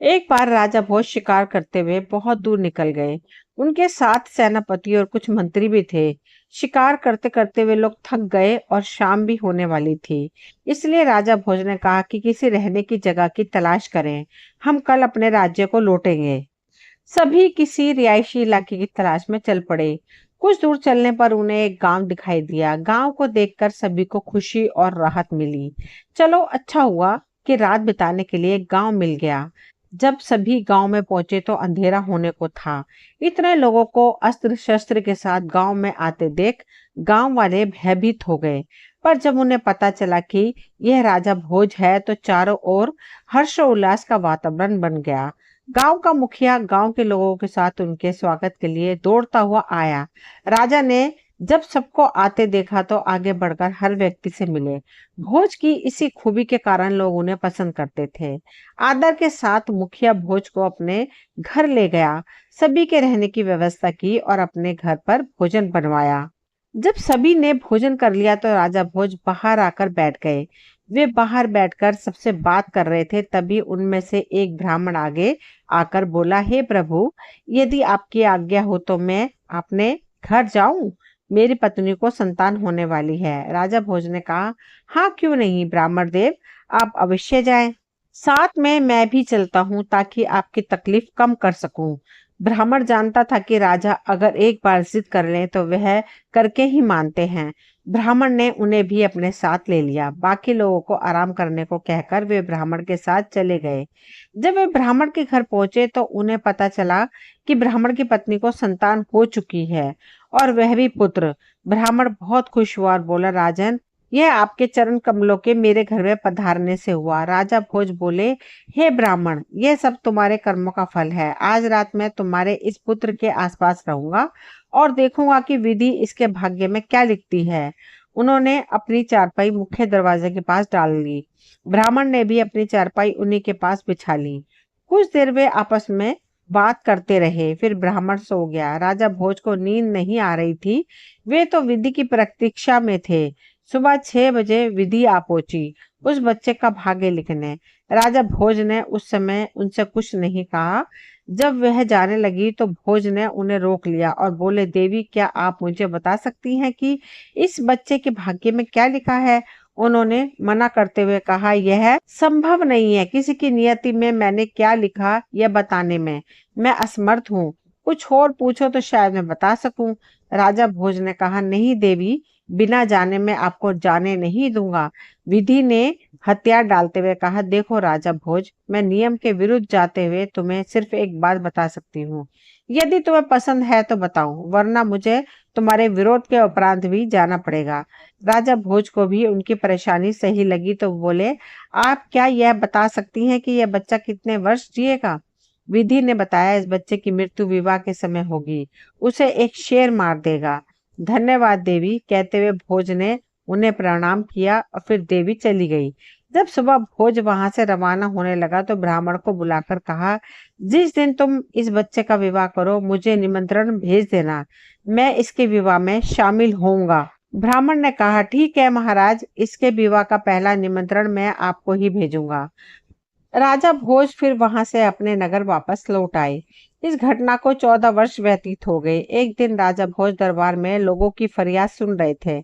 एक बार राजा भोज शिकार करते हुए बहुत दूर निकल गए। उनके साथ सेनापति और कुछ मंत्री भी थे। शिकार करते करते वे लोग थक गए और शाम भी होने वाली थी। इसलिए राजा भोज ने कहा कि किसी रहने की जगह की तलाश करें। हम कल अपने राज्य को लौटेंगे। सभी किसी रिहायशी इलाके की तलाश में चल पड़े। कुछ दूर चलने पर उन्हें एक गांव दिखाई दिया। गांव को देखकर सभी को खुशी और राहत मिली। चलो अच्छा हुआ कि रात बिताने के लिए एक गांव मिल गया। जब सभी गांव में पहुंचे तो अंधेरा होने को था। इतने लोगों को अस्त्र शस्त्र के साथ गांव में आते देख गांव वाले भयभीत हो गए। पर जब उन्हें पता चला कि यह राजा भोज है तो चारों ओर हर्षोल्लास का वातावरण बन गया। गांव का मुखिया गांव के लोगों के साथ उनके स्वागत के लिए दौड़ता हुआ आया। राजा ने जब सबको आते देखा तो आगे बढ़कर हर व्यक्ति से मिले। भोज की इसी खूबी के कारण लोग उन्हें पसंद करते थे। आदर के साथ मुखिया भोज को अपने घर ले गया। सभी के रहने की व्यवस्था की और अपने घर पर भोजन बनवाया। जब सभी ने भोजन कर लिया तो राजा भोज बाहर आकर बैठ गए। वे बाहर बैठकर सबसे बात कर रहे थे, तभी उनमें से एक ब्राह्मण आगे आकर बोला, हे प्रभु, यदि आपकी आज्ञा हो तो मैं अपने घर जाऊं। मेरी पत्नी को संतान होने वाली है। राजा भोज ने कहा, हाँ क्यों नहीं ब्राह्मण देव, आप अवश्य जाएं। साथ में मैं भी चलता हूँ ताकि आपकी तकलीफ कम कर सकूं। ब्राह्मण जानता था कि राजा अगर एक बार जिद कर लें तो वह करके ही मानते हैं। ब्राह्मण ने उन्हें भी अपने साथ ले लिया। बाकी लोगों को आराम करने को कहकर वे ब्राह्मण के साथ चले गए। जब वे ब्राह्मण के घर पहुंचे तो उन्हें पता चला कि ब्राह्मण की पत्नी को संतान हो चुकी है और वह भी पुत्र। ब्राह्मण बहुत खुश हुआ और बोला, राजन, यह आपके चरण कमलों के मेरे घर में पधारने से हुआ। राजा भोज बोले, हे ब्राह्मण, यह सब तुम्हारे कर्मों का फल है। आज रात मैं तुम्हारे इस पुत्र के आसपास रहूंगा और देखूंगा कि विधि इसके भाग्य में क्या लिखती है। उन्होंने अपनी चारपाई मुख्य दरवाजे के पास डाल ली। ब्राह्मण ने भी अपनी चारपाई उन्हीं के पास बिछा ली। कुछ देर वे आपस में बात करते रहे, फिर ब्राह्मण सो गया। राजा भोज को नींद नहीं आ रही थी। वे तो विधि की प्रतीक्षा में थे। सुबह 6 बजे विधि आ पहुंची उस बच्चे का भाग्य लिखने। राजा भोज ने उस समय उनसे कुछ नहीं कहा। जब वह जाने लगी तो भोज ने उन्हें रोक लिया और बोले, देवी, क्या आप मुझे बता सकती हैं कि इस बच्चे के भाग्य में क्या लिखा है। उन्होंने मना करते हुए कहा, यह संभव नहीं है। किसी की नियति में मैंने क्या लिखा यह बताने में मैं असमर्थ हूँ। कुछ और पूछो तो शायद मैं बता सकूं। राजा भोज ने कहा, नहीं देवी, बिना जाने मैं आपको जाने नहीं दूंगा। विधि ने हथियार डालते हुए कहा, देखो राजा भोज, मैं नियम के विरुद्ध जाते हुए तुम्हें सिर्फ एक बात बता सकती हूँ। यदि तुम्हें पसंद है तो बताओ, वरना मुझे तुम्हारे विरोध के उपरांत भी जाना पड़ेगा। राजा भोज को भी उनकी परेशानी सही लगी तो बोले, आप क्या यह बता सकती हैं कि यह बच्चा कितने वर्ष जिएगा। विधि ने बताया, इस बच्चे की मृत्यु विवाह के समय होगी। उसे एक शेर मार देगा। धन्यवाद देवी, कहते हुए भोज ने उन्हें प्रणाम किया और फिर देवी चली गई। जब सुबह भोज वहां से रवाना होने लगा तो ब्राह्मण को बुलाकर कहा, जिस दिन तुम इस बच्चे का विवाह करो मुझे निमंत्रण भेज देना। मैं इसके विवाह में शामिल होऊंगा। ब्राह्मण ने कहा, ठीक है महाराज, इसके विवाह का पहला निमंत्रण मैं आपको ही भेजूंगा। राजा भोज फिर वहां से अपने नगर वापस लौट आए। इस घटना को 14 वर्ष व्यतीत हो गए। एक दिन राजा भोज दरबार में लोगों की फरियाद सुन रहे थे।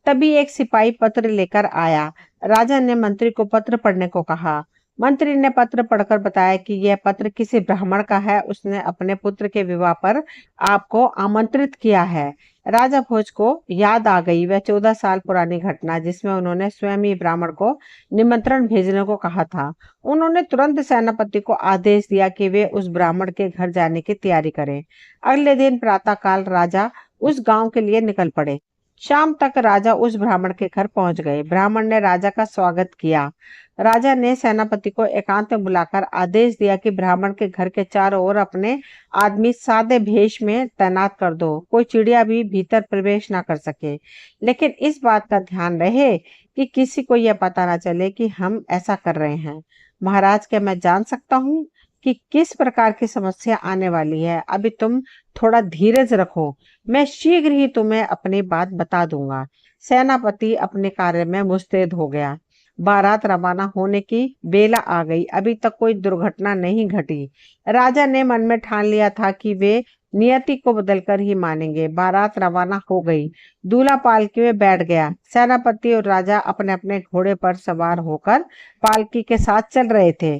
तभी एक सिपाही पत्र लेकर आया। राजा ने मंत्री को पत्र पढ़ने को कहा। मंत्री ने पत्र पढ़कर बताया कि यह पत्र किसी ब्राह्मण का है। उसने अपने पुत्र के विवाह पर आपको आमंत्रित किया है। राजा भोज को याद आ गई वह 14 साल पुरानी घटना जिसमें उन्होंने स्वयं ही ब्राह्मण को निमंत्रण भेजने को कहा था। उन्होंने तुरंत सेनापति को आदेश दिया कि वे उस ब्राह्मण के घर जाने की तैयारी करें। अगले दिन प्रातःकाल राजा उस गांव के लिए निकल पड़े। शाम तक राजा उस ब्राह्मण के घर पहुंच गए। ब्राह्मण ने राजा का स्वागत किया। राजा ने सेनापति को एकांत में बुलाकर आदेश दिया कि ब्राह्मण के घर के चारों ओर अपने आदमी सादे भेष में तैनात कर दो। कोई चिड़िया भी भीतर प्रवेश ना कर सके, लेकिन इस बात का ध्यान रहे कि किसी को यह पता ना चले कि हम ऐसा कर रहे हैं। महाराज, क्या मैं जान सकता हूँ कि किस प्रकार की समस्या आने वाली है। अभी तुम थोड़ा धीरज रखो, मैं शीघ्र ही तुम्हें अपनी बात बता दूंगा। सेनापति अपने कार्य में मुस्तैद हो गया। बारात रवाना होने की बेला आ गई। अभी तक कोई दुर्घटना नहीं घटी। राजा ने मन में ठान लिया था कि वे नियति को बदलकर ही मानेंगे। बारात रवाना हो गई। दूल्हा पालकी में बैठ गया। सेनापति और राजा अपने अपने घोड़े पर सवार होकर पालकी के साथ चल रहे थे।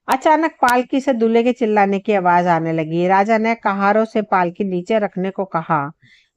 अचानक पालकी से दूल्हे के चिल्लाने की आवाज आने लगी। राजा ने कहारों से पालकी नीचे रखने को कहा।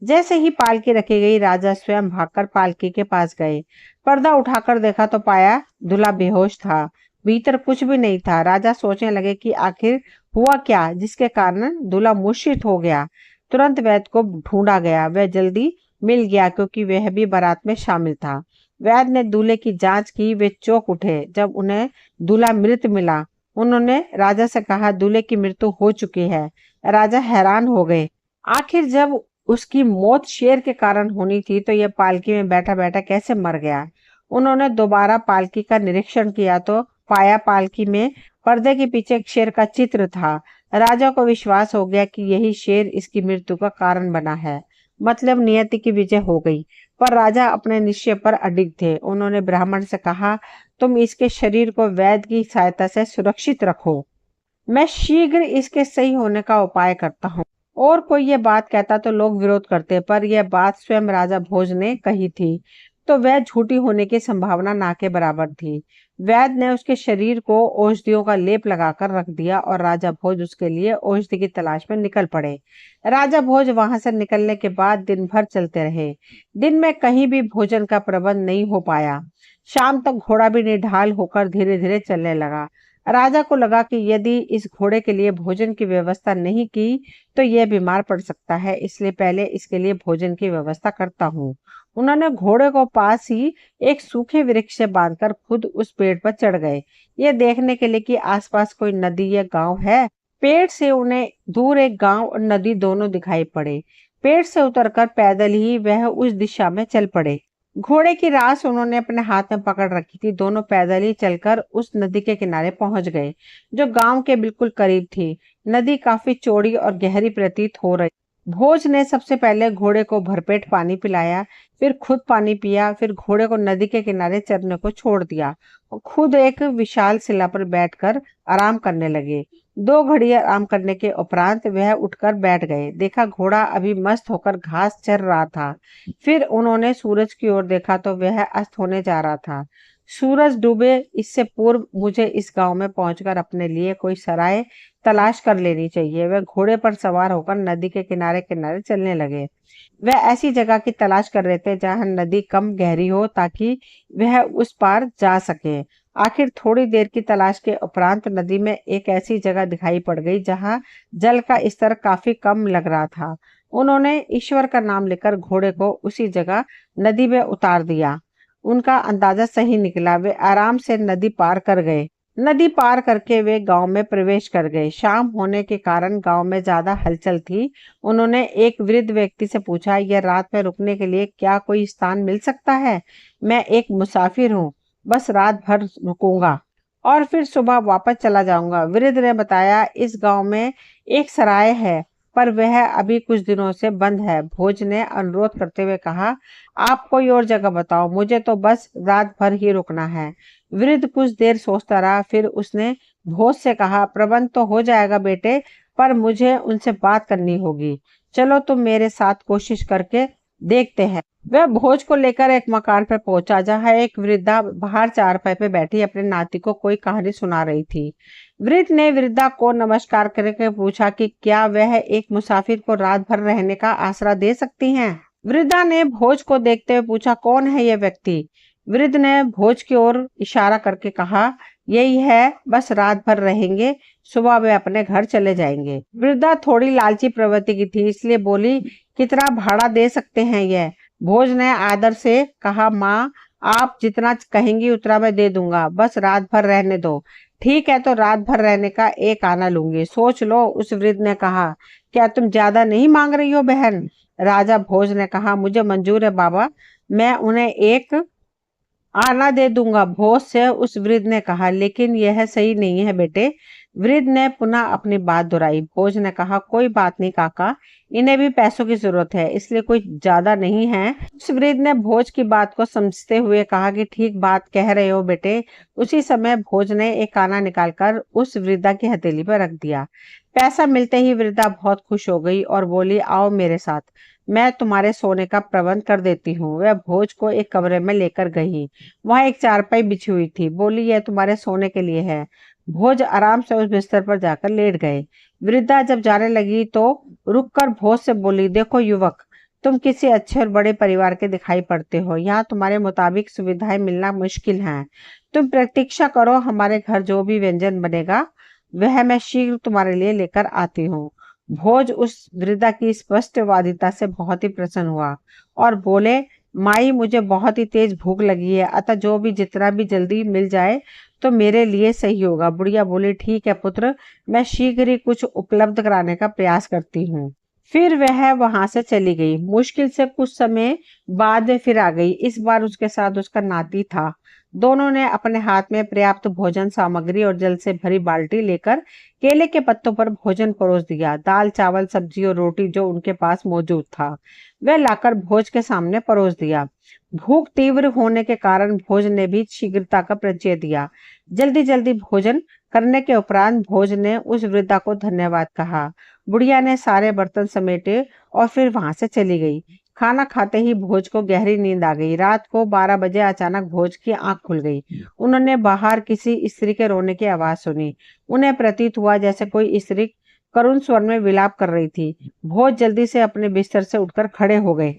जैसे ही पालकी रखी गई, राजा स्वयं भागकर पालकी के पास गए। पर्दा उठाकर देखा तो पाया दूल्हा बेहोश था। भीतर कुछ भी नहीं था। राजा सोचने लगे कि आखिर हुआ क्या जिसके कारण दूल्हा मूर्छित हो गया। तुरंत वैद्य को ढूंढा गया। वह जल्दी मिल गया क्योंकि वह भी बारात में शामिल था। वैद्य ने दूल्हे की जांच की। वे चौंक उठे जब उन्हें दूल्हा मृत मिला। उन्होंने राजा से कहा, दूल्हे की मृत्यु हो चुकी है। राजा हैरान हो गए। आखिर जब उसकी मौत शेर के कारण होनी थी तो यह पालकी में बैठा बैठा कैसे मर गया। उन्होंने दोबारा पालकी का निरीक्षण किया तो पाया पालकी में पर्दे के पीछे एक शेर का चित्र था। राजा को विश्वास हो गया कि यही शेर इसकी मृत्यु का कारण बना है। मतलब नियति की विजय हो गई। पर राजा अपने निश्चय पर अडिग थे। उन्होंने ब्राह्मण से कहा, तुम इसके शरीर को वैद्य की सहायता से सुरक्षित रखो। मैं शीघ्र इसके सही होने का उपाय करता हूँ। और कोई ये बात कहता तो लोग विरोध करते, पर यह बात स्वयं राजा भोज ने कही थी तो वह झूठी होने की संभावना ना के बराबर थी। वैद्य ने उसके शरीर को औषधियों का लेप लगाकर रख दिया और राजा भोज उसके लिए औषधि की तलाश में निकल पड़े। राजा भोज वहां से निकलने के बाद दिन भर चलते रहे। दिन में कहीं भी भोजन का प्रबंध नहीं हो पाया। शाम तक घोड़ा भी निढाल होकर धीरे धीरे चलने लगा। राजा को लगा कि यदि इस घोड़े के लिए भोजन की व्यवस्था नहीं की तो यह बीमार पड़ सकता है, इसलिए पहले इसके लिए भोजन की व्यवस्था करता हूँ। उन्होंने घोड़े को पास ही एक सूखे वृक्ष से बांधकर खुद उस पेड़ पर चढ़ गए, ये देखने के लिए कि आसपास कोई नदी या गांव है। पेड़ से उन्हें दूर एक गांव और नदी दोनों दिखाई पड़े। पेड़ से उतरकर पैदल ही वह उस दिशा में चल पड़े। घोड़े की रास उन्होंने अपने हाथ में पकड़ रखी थी। दोनों पैदल ही चलकर उस नदी के किनारे पहुंच गए जो गांव के बिल्कुल करीब थी। नदी काफी चौड़ी और गहरी प्रतीत हो रही। भोज ने सबसे पहले घोड़े को भरपेट पानी पिलाया, फिर खुद पानी पिया, फिर घोड़े को नदी के किनारे चरने को छोड़ दिया और खुद एक विशाल शिला पर बैठकर आराम करने लगे। 2 घड़ी आराम करने के उपरांत वह उठकर बैठ गए। देखा घोड़ा अभी मस्त होकर घास चर रहा था। फिर उन्होंने सूरज की ओर देखा तो वह अस्त होने जा रहा था। सूरज डूबे इससे पूर्व मुझे इस गांव में पहुंचकर अपने लिए कोई सराय तलाश कर लेनी चाहिए। वह घोड़े पर सवार होकर नदी के किनारे किनारे चलने लगे। वह ऐसी जगह की तलाश कर रहे थे जहां नदी कम गहरी हो ताकि वह उस पार जा सके। आखिर थोड़ी देर की तलाश के उपरांत नदी में एक ऐसी जगह दिखाई पड़ गई जहां जल का स्तर काफी कम लग रहा था। उन्होंने ईश्वर का नाम लेकर घोड़े को उसी जगह नदी में उतार दिया। उनका अंदाजा सही निकला। वे आराम से नदी पार कर गए। नदी पार करके वे गांव में प्रवेश कर गए। शाम होने के कारण गांव में ज्यादा हलचल थी। उन्होंने एक वृद्ध व्यक्ति से पूछा, यह रात में रुकने के लिए क्या कोई स्थान मिल सकता है? मैं एक मुसाफिर हूँ, बस रात भर रुकूंगा और फिर सुबह वापस चला जाऊंगा। वृद्ध ने बताया, इस गांव में एक सराय है पर वह अभी कुछ दिनों से बंद है। भोज ने अनुरोध करते हुए कहा, आप कोई और जगह बताओ, मुझे तो बस रात भर ही रुकना है। वृद्ध कुछ देर सोचता रहा, फिर उसने भोज से कहा, प्रबंध तो हो जाएगा बेटे, पर मुझे उनसे बात करनी होगी। चलो तुम मेरे साथ कोशिश करके देखते हैं। वह भोज को लेकर एक मकान पर पहुंचा जहां एक वृद्धा बाहर चारपाई पे बैठी अपने नाती को कोई कहानी सुना रही थी। वृद्ध ने वृद्धा को नमस्कार करके पूछा कि क्या वह एक मुसाफिर को रात भर रहने का आसरा दे सकती हैं। वृद्धा ने भोज को देखते हुए पूछा, कौन है यह व्यक्ति? वृद्ध ने भोज की ओर इशारा करके कहा, यही है, बस रात भर रहेंगे, सुबह वे अपने घर चले जाएंगे। वृद्धा थोड़ी लालची प्रवृत्ति की थी, इसलिए बोली, कितना भाड़ा दे सकते हैं यह? भोज ने आदर से कहा, माँ आप जितना कहेंगी उतना मैं दे दूंगा, बस रात भर रहने दो। ठीक है, तो रात भर रहने का 1 आना लूंगी, सोच लो, उस वृद्ध ने कहा। क्या तुम ज्यादा नहीं मांग रही हो बहन? राजा भोज ने कहा, मुझे मंजूर है बाबा, मैं उन्हें 1 आना दे दूंगा, भोज से उस वृद्ध ने कहा। लेकिन यह सही नहीं है बेटे, वृद्ध ने पुनः अपनी बात दोहराई। भोज ने कहा, कोई बात नहीं काका, इन्हें भी पैसों की जरूरत है, इसलिए कोई ज्यादा नहीं है। उस वृद्ध ने भोज की बात को समझते हुए कहा कि ठीक बात कह रहे हो बेटे। उसी समय भोज ने एक काना निकालकर उस वृद्धा की हथेली पर रख दिया। पैसा मिलते ही वृद्धा बहुत खुश हो गई और बोली, आओ मेरे साथ, मैं तुम्हारे सोने का प्रबंध कर देती हूँ। वह भोज को एक कमरे में लेकर गई। वहां एक चारपाई बिछी हुई थी। बोली, यह तुम्हारे सोने के लिए है। भोज आराम से उस बिस्तर पर जाकर लेट गए। वृद्धा जब जाने लगी तो रुककर भोज से बोली, देखो युवक, तुम किसी अच्छे और बड़े परिवार के दिखाई पड़ते हो। यहाँ तुम्हारे मुताबिक सुविधाएं मिलना मुश्किल है। तुम प्रतीक्षा करो, हमारे घर जो भी व्यंजन बनेगा वह मैं शीघ्र तुम्हारे लिए लेकर आती हूँ। भोज उस वृद्धा की स्पष्टवादिता से बहुत ही प्रसन्न हुआ और बोले, माई, मुझे बहुत ही तेज भूख लगी है, अतः जो भी जितना भी जल्दी मिल जाए तो मेरे लिए सही होगा। बुढ़िया बोली, ठीक है पुत्र, मैं शीघ्र ही कुछ उपलब्ध कराने का प्रयास करती हूँ। फिर वह वहां से चली गई। मुश्किल से कुछ समय बाद वे फिर आ गई। इस बार उसके साथ उसका नाती था। दोनों ने अपने हाथ में पर्याप्त भोजन सामग्री और जल से भरी बाल्टी लेकर केले के पत्तों पर भोजन परोस दिया। दाल, चावल, सब्जी और रोटी जो उनके पास मौजूद था वह लाकर भोज के सामने परोस दिया। भूख तीव्र होने के कारण भोज ने भी शीघ्रता का परिचय दिया। जल्दी जल्दी भोजन करने के उपरांत भोज ने उस वृद्धा को धन्यवाद कहा। बुढ़िया ने सारे बर्तन समेटे और फिर वहां से चली गई। खाना खाते ही भोज को गहरी नींद आ गई। रात को 12 बजे अचानक भोज की आंख खुल गई। उन्होंने बाहर किसी स्त्री के रोने की आवाज सुनी। उन्हें प्रतीत हुआ जैसे कोई स्त्री करुण स्वर में विलाप कर रही थी। भोज जल्दी से अपने बिस्तर से उठकर खड़े हो गए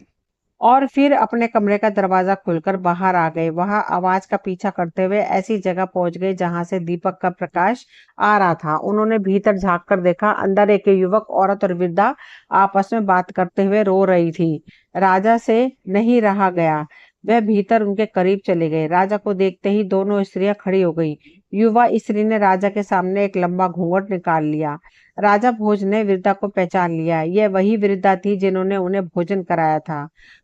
और फिर अपने कमरे का दरवाजा खोलकर बाहर आ गए। वहां आवाज का पीछा करते हुए ऐसी जगह पहुंच गए जहां से दीपक का प्रकाश आ रहा था। उन्होंने भीतर झांक कर देखा। अंदर एक युवक, औरत और वृद्धा आपस में बात करते हुए रो रही थी। राजा से नहीं रहा गया, वह भीतर उनके करीब चले गए। राजा को देखते ही दोनों स्त्रियां खड़ी हो गई। युवा स्त्री ने राजा के सामने एक लंबा घूंघट निकाल लिया। राजा भोज ने वृद्धा को पहचान लिया। यह वही वृद्धा थी जिन्होंने उन्हें भोजन कराया था।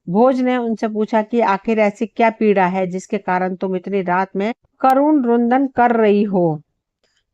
भोज ने उनसे पूछा कि आखिर ऐसी क्या पीड़ा है जिसके कारण तुम इतनी रात में करुण रुंदन कर रही हो।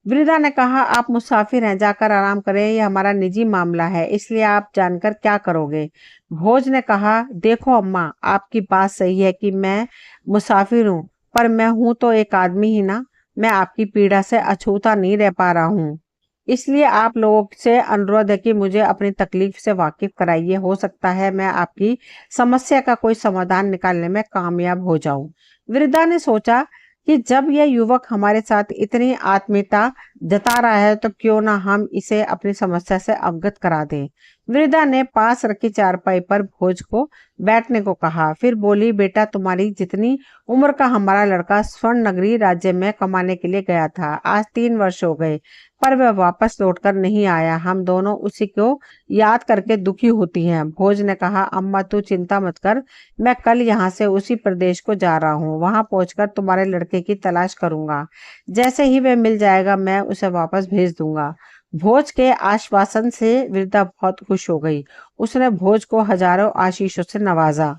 वृद्धा ने कहा, आप मुसाफिर हैं, जाकर आराम करें, यह हमारा निजी मामला है, इसलिए आप जानकर क्या करोगे। भोज ने कहा, देखो अम्मा, आपकी बात सही है कि मैं मुसाफिर हूँ, पर मैं हूं तो एक आदमी ही ना। मैं आपकी पीड़ा से अछूता नहीं रह पा रहा हूँ, इसलिए आप लोगों से अनुरोध है कि मुझे अपनी तकलीफ से वाकिफ कराइए। हो सकता है मैं आपकी समस्या का कोई समाधान निकालने में कामयाब हो जाऊं। वृद्धा ने सोचा कि जब यह युवक हमारे साथ इतनी आत्मीयता जता रहा है तो क्यों ना हम इसे अपनी समस्या से अवगत करा दें। वृद्धा ने पास रखी चारपाई पर भोज को बैठने को कहा। फिर बोली, बेटा, तुम्हारी जितनी उम्र का हमारा लड़का स्वर्ण नगरी राज्य में कमाने के लिए गया था। आज 3 वर्ष हो गए, पर वह वापस लौटकर नहीं आया। हम दोनों उसी को याद करके दुखी होती हैं। भोज ने कहा, अम्मा तू चिंता मत कर, मैं कल यहाँ से उसी प्रदेश को जा रहा हूँ। वहां पहुंचकर तुम्हारे लड़के की तलाश करूंगा। जैसे ही वह मिल जाएगा मैं उसे वापस भेज दूंगा। भोज के आश्वासन से वृद्धा बहुत खुश हो गई। उसने भोज को हजारों आशीषों से नवाजा।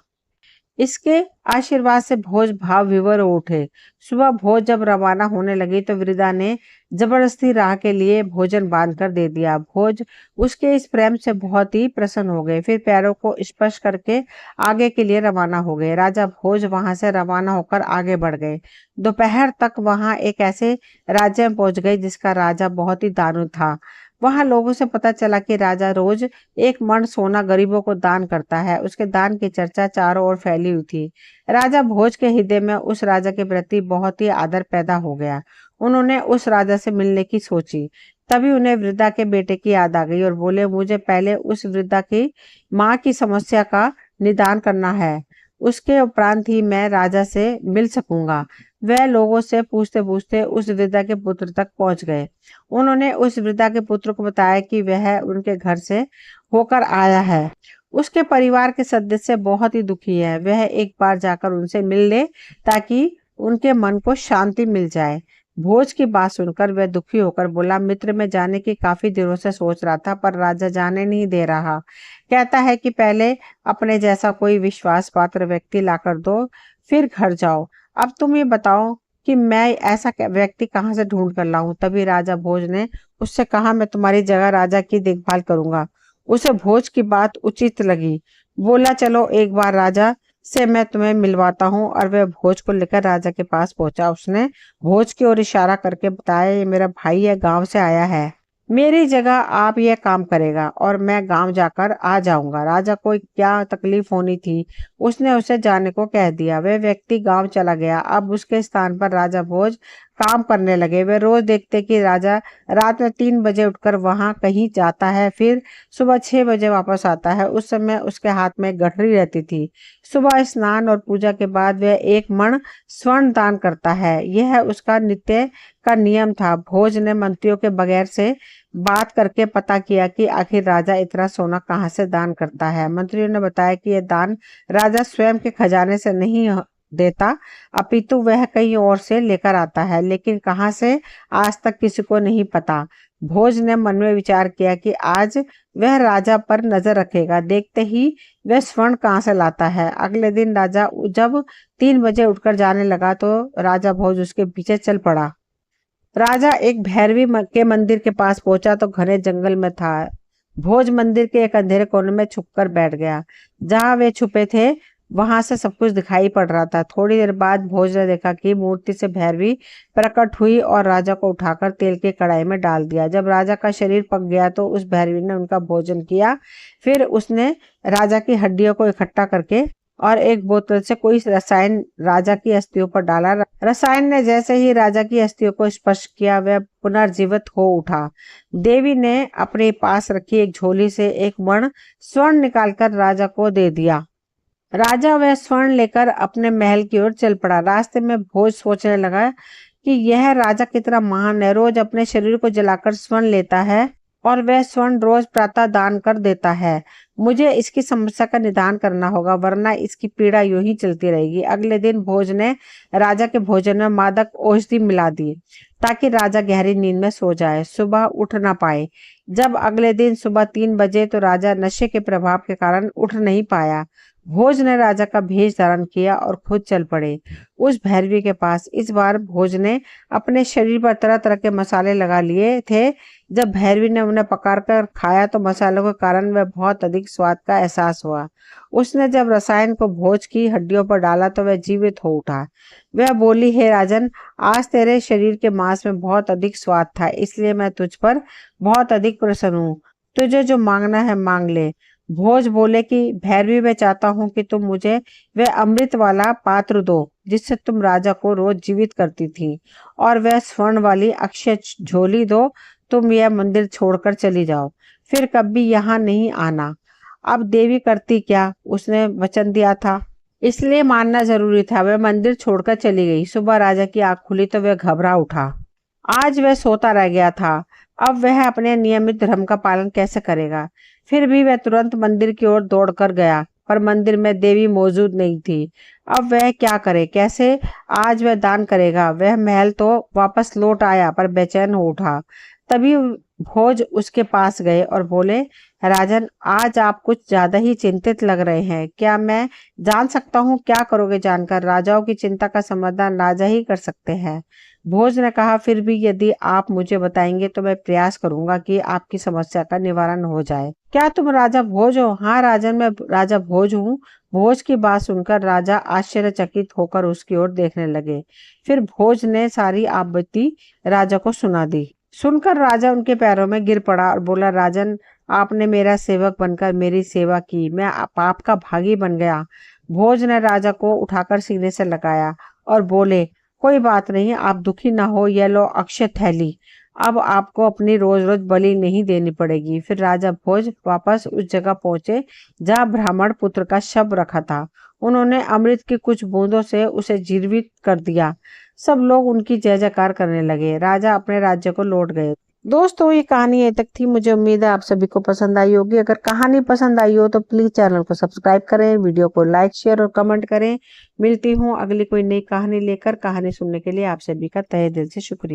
इसके आशीर्वाद से भोज भाव विवर हो उठे। सुबह भोज जब रवाना होने लगी तो वृद्धा ने जबरदस्ती राह के लिए भोजन बांध कर दे दिया। भोज उसके इस प्रेम से बहुत ही प्रसन्न हो गए। फिर पैरों को स्पर्श करके आगे के लिए रवाना हो गए। राजा भोज वहां से रवाना होकर आगे बढ़ गए। दोपहर तक वहां एक ऐसे राज्य में पहुंच गए जिसका राजा बहुत ही दानू था। वहां लोगों से पता चला कि राजा रोज एक मण सोना गरीबों को दान करता है। उसके दान की चर्चा चारों ओर फैली हुई थी। राजा भोज के हृदय में उस राजा के प्रति बहुत ही आदर पैदा हो गया। उन्होंने उस राजा से मिलने की सोची। तभी उन्हें वृद्धा के बेटे की याद आ गई और बोले, मुझे पहले उस वृद्धा की माँ की समस्या का निदान करना है, उसके उपरांत ही मैं राजा से मिल सकूंगा। वह लोगों से पूछते पूछते उस वृद्धा के पुत्र तक पहुंच गए। उन्होंने उस वृद्धा के पुत्र को बताया कि वह उनके घर से होकर आया है। उसके परिवार के सदस्य बहुत ही दुखी है। वह एक बार जाकर उनसे मिल ले ताकि उनके मन को शांति मिल जाए। भोज की बात सुनकर वह दुखी होकर बोला, मित्र में जाने की काफी दिनों से सोच रहा था, पर राजा जाने नहीं दे रहा। कहता है कि पहले अपने जैसा कोई विश्वास पात्र व्यक्ति लाकर दो, फिर घर जाओ। अब तुम ये बताओ कि मैं ऐसा व्यक्ति कहाँ से ढूंढ कर लाऊं। तभी राजा भोज ने उससे कहा, मैं तुम्हारी जगह राजा की देखभाल करूंगा। उसे भोज की बात उचित लगी। बोला, चलो एक बार राजा से मैं तुम्हें मिलवाता हूँ। और वह भोज को लेकर राजा के पास पहुंचा। उसने भोज की ओर इशारा करके बताया, ये मेरा भाई है, गांव से आया है, मेरी जगह आप यह काम करेगा और मैं गांव जाकर आ जाऊंगा। राजा को क्या तकलीफ होनी थी, उसने उसे जाने को कह दिया। वह व्यक्ति गांव चला गया। अब उसके स्थान पर राजा भोज काम करने लगे। वे रोज देखते कि राजा रात में 3 बजे उठकर वहां कहीं जाता है, फिर सुबह 6 बजे वापस आता है। उस समय उसके हाथ में एक गठरी रहती थी। सुबह स्नान और पूजा के बाद वह 1 मण स्वर्ण दान करता है। यह उसका नित्य का नियम था। भोज ने मंत्रियों के बगैर से बात करके पता किया कि आखिर राजा इतना सोना कहाँ से दान करता है। मंत्रियों ने बताया कि यह दान राजा स्वयं के खजाने से नहीं देता, अपितु वह कहीं और से लेकर आता है, लेकिन कहाँ से आज तक किसी को नहीं पता। भोज ने मन में विचार किया कि आज वह राजा पर नजर रखेगा, देखते ही वह स्वर्ण कहाँ से लाता है। अगले दिन राजा जब 3 बजे उठकर जाने लगा तो राजा भोज उसके पीछे चल पड़ा। राजा एक भैरवी के मंदिर के पास पहुंचा तो घने जंगल में था। भोज मंदिर के एक अंधेरे कोने में छुपकर बैठ गया। जहां वे छुपे थे वहां से सब कुछ दिखाई पड़ रहा था। थोड़ी देर बाद भोज ने देखा कि मूर्ति से भैरवी प्रकट हुई और राजा को उठाकर तेल की कढ़ाई में डाल दिया। जब राजा का शरीर पक गया तो उस भैरवी ने उनका भोजन किया। फिर उसने राजा की हड्डियों को इकट्ठा करके और एक बोतल से कोई रसायन राजा की अस्थियों पर डाला। रसायन ने जैसे ही राजा की अस्थियों को स्पर्श किया वह पुनर्जीवित हो उठा। देवी ने अपने पास रखी एक झोली से 1 मण स्वर्ण निकालकर राजा को दे दिया। राजा वह स्वर्ण लेकर अपने महल की ओर चल पड़ा। रास्ते में भोज सोचने लगा कि यह राजा कितना महान है, रोज अपने शरीर को जलाकर स्वर्ण लेता है और वह स्वर्ण रोज प्रातः दान कर देता है। मुझे इसकी समस्या का निदान करना होगा, वरना इसकी पीड़ा यूं ही चलती रहेगी। अगले दिन भोज ने राजा के भोजन में मादक औषधि मिला दी ताकि राजा गहरी नींद में सो जाए, सुबह उठ ना पाए। जब अगले दिन सुबह 3 बजे तो राजा नशे के प्रभाव के कारण उठ नहीं पाया। भोज ने राजा का भेष धारण किया और खुद चल पड़े उस भैरवी के पास। इस बार भोज ने अपने शरीर पर तरह तरह के मसाले लगा लिए थे। जब भैरवी ने उन्हें पकाकर खाया तो मसालों के कारण वह बहुत अधिक स्वाद का एहसास हुआ। उसने जब रसायन को भोज की हड्डियों पर डाला तो वह जीवित हो उठा। वह बोली, हे राजन, आज तेरे शरीर के मांस में बहुत अधिक स्वाद था, इसलिए मैं तुझ पर बहुत अधिक प्रसन्न हूँ। तुझे जो मांगना है मांग ले। भोज बोले कि भैरवी, मैं चाहता हूँ कि तुम मुझे वह अमृत वाला पात्र दो जिससे तुम राजा को रोज जीवित करती थी, और वह स्वर्ण वाली अक्षय झोली दो। तुम यह मंदिर छोड़कर चली जाओ, फिर कभी यहाँ नहीं आना। अब देवी करती क्या, उसने वचन दिया था, इसलिए मानना जरूरी था। वह मंदिर छोड़कर चली गई। सुबह राजा की आंख खुली तो वह घबरा उठा। आज वह सोता रह गया था। अब वह अपने नियमित धर्म का पालन कैसे करेगा। फिर भी वह तुरंत मंदिर की ओर दौड़कर गया, पर मंदिर में देवी मौजूद नहीं थी। अब वह क्या करे, कैसे आज वह दान करेगा। वह महल तो वापस लौट आया पर बेचैन हो उठा। तभी भोज उसके पास गए और बोले, राजन, आज आप कुछ ज्यादा ही चिंतित लग रहे हैं। क्या मैं जान सकता हूँ क्या करोगे। जानकर राजाओं की चिंता का समाधान राजा ही कर सकते हैं। भोज ने कहा, फिर भी यदि आप मुझे बताएंगे तो मैं प्रयास करूंगा कि आपकी समस्या का निवारण हो जाए। क्या तुम राजा भोज हो। हाँ राजन, मैं राजा भोज हूँ। भोज की बात सुनकर राजा आश्चर्यचकित होकर उसकी ओर देखने लगे। फिर भोज ने सारी आपत्ति राजा को सुना दी। सुनकर राजा उनके पैरों में गिर पड़ा और बोला, राजन, आपने मेरा सेवक बनकर मेरी सेवा की, मैं पाप का भागी बन गया। भोज ने राजा को उठाकर सीने से लगाया और बोले, कोई बात नहीं, आप दुखी ना हो, यह लो अक्षय थैली। अब आपको अपनी रोज रोज बलि नहीं देनी पड़ेगी। फिर राजा भोज वापस उस जगह पहुंचे जहां ब्राह्मण पुत्र का शव रखा था। उन्होंने अमृत की कुछ बूंदों से उसे जीवित कर दिया। सब लोग उनकी जय जयकार करने लगे। राजा अपने राज्य को लौट गए। दोस्तों, ये कहानी यहीं तक थी। मुझे उम्मीद है आप सभी को पसंद आई होगी। अगर कहानी पसंद आई हो तो प्लीज चैनल को सब्सक्राइब करें, वीडियो को लाइक, शेयर और कमेंट करें। मिलती हूँ अगली कोई नई कहानी लेकर। कहानी सुनने के लिए आप सभी का तहे दिल से शुक्रिया।